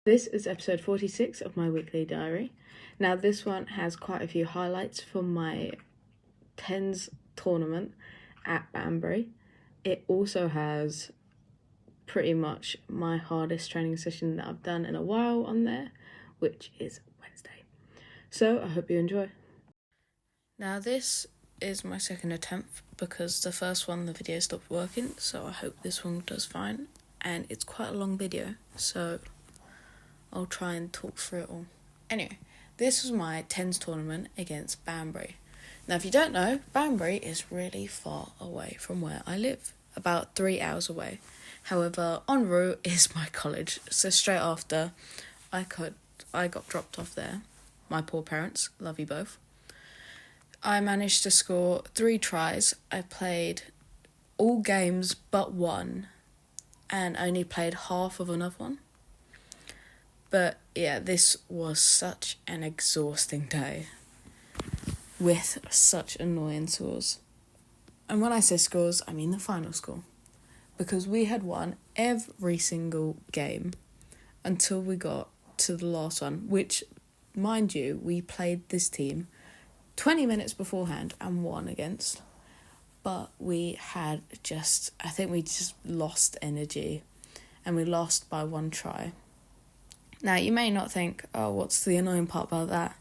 This is episode 46 of my weekly diary. Now this one has quite a few highlights from my tens tournament at Banbury. It also has pretty much my hardest training session that I've done in a while on there, which is Wednesday. So I hope you enjoy. Now this is my second attempt because the first one the video stopped working, so I hope this one does fine. And it's quite a long video, so I'll try and talk through it all. Anyway, this was my tens tournament against Banbury. Now if you don't know, Banbury is really far away from where I live, about 3 hours away. However, en route is my college, so straight after I got dropped off there. My poor parents, love you both. I managed to score 3 tries. I played all games but one and only played half of another one. But yeah, this was such an exhausting day with such annoying scores. And when I say scores, I mean the final score. Because we had won every single game until we got to the last one, which, mind you, we played this team 20 minutes beforehand and won against. But we had I think we just lost energy and we lost by 1 try. Now, you may not think, oh, what's the annoying part about that?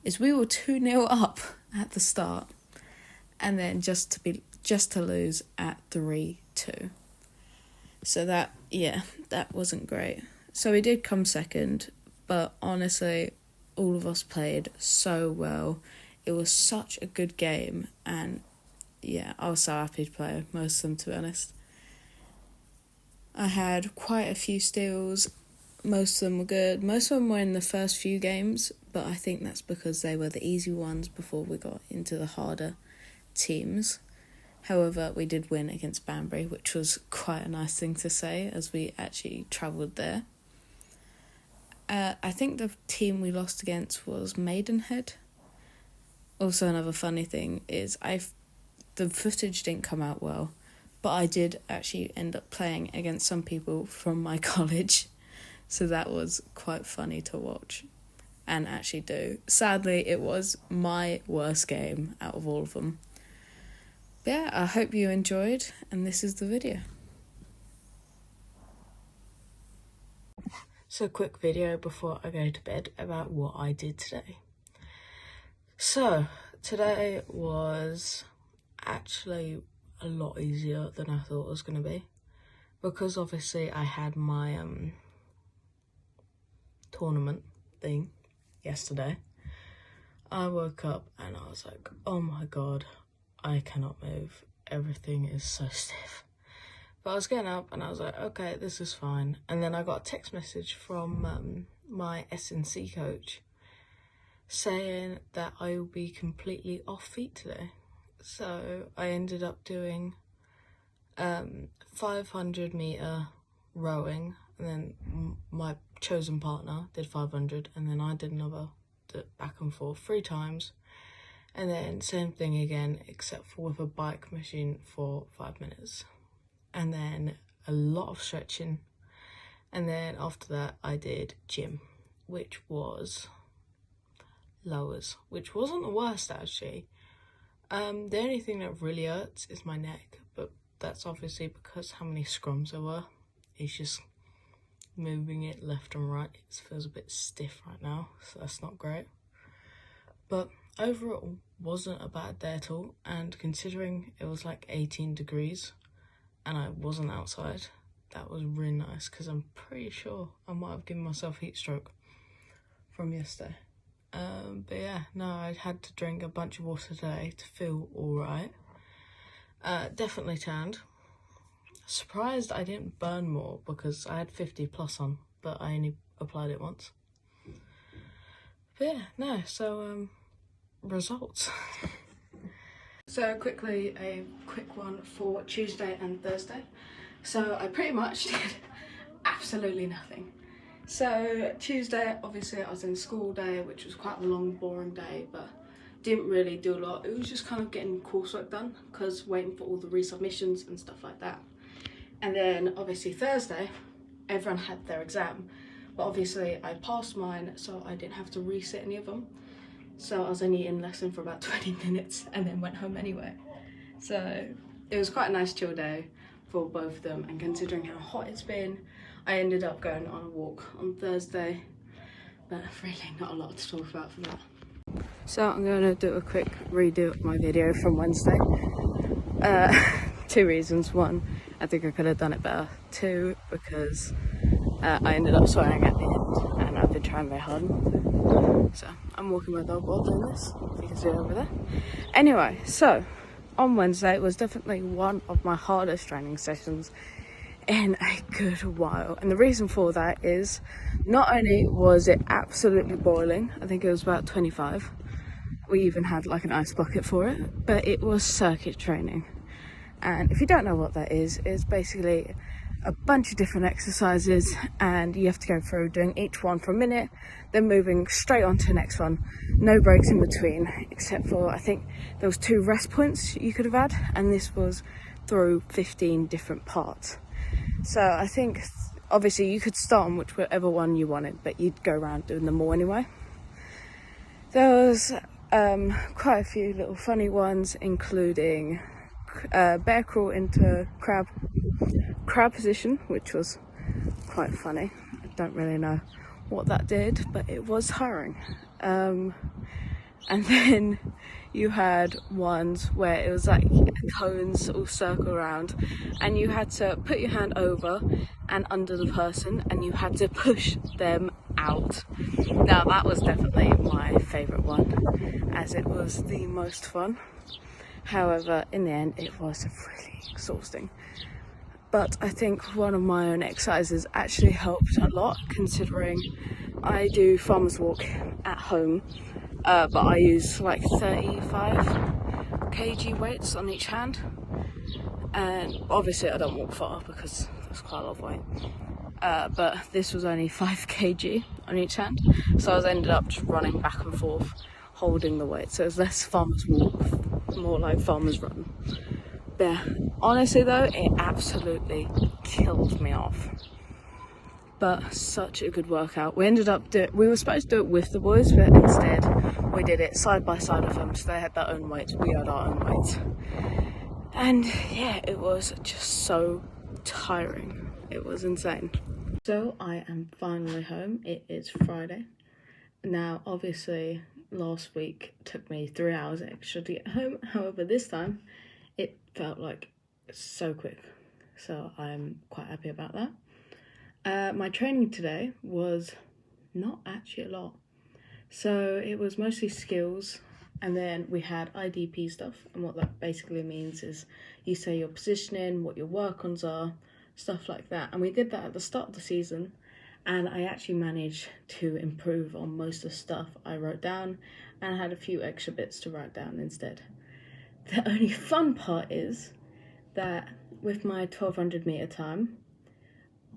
Is we were 2-0 up at the start and then just to lose at 3-2. So that wasn't great. So we did come second, but honestly, all of us played so well. It was such a good game, and yeah, I was so happy to play most of them, to be honest. I had quite a few steals. Most of them were good. Most of them were in the first few games, but I think that's because they were the easy ones before we got into the harder teams. However, we did win against Banbury, which was quite a nice thing to say as we actually travelled there. I think the team we lost against was Maidenhead. Also, another funny thing is the footage didn't come out well, but I did actually end up playing against some people from my college. So that was quite funny to watch and actually do. Sadly, it was my worst game out of all of them. But yeah, I hope you enjoyed, and this is the video. So quick video before I go to bed about what I did today. So today was actually a lot easier than I thought it was going to be. Because obviously I had my tournament thing yesterday. I woke up and I was like, oh my god, I cannot move. Everything is so stiff. But I was getting up and I was like, okay, this is fine. And then I got a text message from my S&C coach saying that I will be completely off feet today. So I ended up doing 500 metre rowing, and then my chosen partner did 500, and then I did another back and forth 3 times, and then same thing again except for with a bike machine for 5 minutes, and then a lot of stretching, and then after that I did gym, which was lowers, which wasn't the worst actually. The only thing that really hurts is my neck, but that's obviously because how many scrums there were. It's just moving it left and right. It feels a bit stiff right now, so that's not great. But overall, wasn't a bad day at all, and considering it was like 18 degrees and I wasn't outside, that was really nice, because I'm pretty sure I might have given myself heat stroke from yesterday. But yeah, no, I had to drink a bunch of water today to feel alright. Definitely tanned. Surprised I didn't burn more because I had 50 plus on, but I only applied it once. But yeah, no, so results. So quickly, a quick one for Tuesday and Thursday. So I pretty much did absolutely nothing. So Tuesday, obviously I was in school all day, which was quite a long, boring day, but didn't really do a lot. It was just kind of getting coursework done because waiting for all the resubmissions and stuff like that. And then obviously Thursday, everyone had their exam, but obviously I passed mine, so I didn't have to resit any of them. So I was only in lesson for about 20 minutes and then went home anyway. So it was quite a nice chill day for both of them, and considering how hot it's been, I ended up going on a walk on Thursday, but really not a lot to talk about for that. So I'm going to do a quick redo of my video from Wednesday. 2 reasons. 1, I think I could have done it better. 2, because I ended up swearing at the end and I've been trying very hard. So I'm walking my dog while doing this, if you can see it over there. Anyway, so on Wednesday it was definitely one of my hardest training sessions in a good while, and the reason for that is not only was it absolutely boiling, I think it was about 25, we even had like an ice bucket for it, but it was circuit training. And if you don't know what that is, it's basically a bunch of different exercises, and you have to go through doing each one for a minute, then moving straight on to the next one, no breaks in between, except for I think there was 2 rest points you could have had, and this was through 15 different parts. So I think obviously you could start on whichever one you wanted, but you'd go around doing them all anyway. There was quite a few little funny ones, including bear crawl into crab position, which was quite funny. I don't really know what that did, but it was tiring. And then you had ones where it was like cones all circle around, and you had to put your hand over and under the person, and you had to push them out. Now that was definitely my favourite one, as it was the most fun. However, in the end it was really exhausting. But I think one of my own exercises actually helped a lot, considering I do farmer's walk at home, but I use like 35 kg weights on each hand, and obviously I don't walk far because that's quite a lot of weight, but this was only 5 kg on each hand, so I ended up just running back and forth holding the weight, so it was less farmer's walk, more like farmer's run. Yeah, honestly though, it absolutely killed me off. But such a good workout. We ended up we were supposed to do it with the boys, but instead we did it side by side of them, so they had their own weights, we had our own weights. And yeah, it was just so tiring. It was insane. So I am finally home. It is Friday. Now, obviously, last week took me 3 hours extra to get home. However, this time it felt like so quick, so I'm quite happy about that. My training today was not actually a lot, so it was mostly skills, and then we had IDP stuff, and what that basically means is you say your positioning, what your work-ons are, stuff like that, and we did that at the start of the season, and I actually managed to improve on most of the stuff I wrote down, and I had a few extra bits to write down instead. The only fun part is that with my 1200 metre time,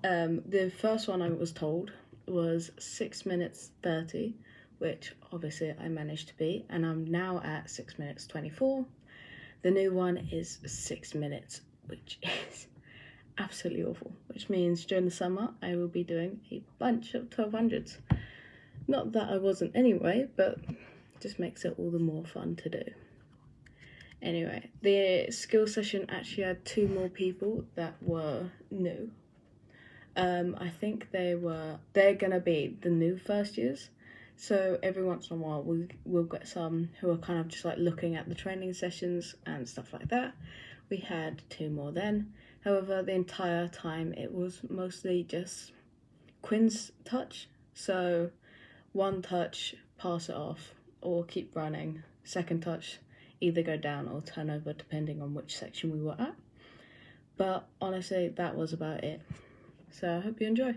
the first one I was told was 6 minutes 30, which obviously I managed to beat, and I'm now at 6 minutes 24. The new one is 6 minutes, which is absolutely awful, which means during the summer I will be doing a bunch of 1200s. Not that I wasn't anyway, but just makes it all the more fun to do. Anyway, the skill session actually had 2 more people that were new. I think they're gonna be the new first years, so every once in a while we'll get some who are kind of just like looking at the training sessions and stuff like that. We had 2 more then. However, the entire time it was mostly just Quinn's touch, so 1 touch, pass it off, or keep running. 2nd touch, either go down or turn over depending on which section we were at. But honestly, that was about it. So I hope you enjoy.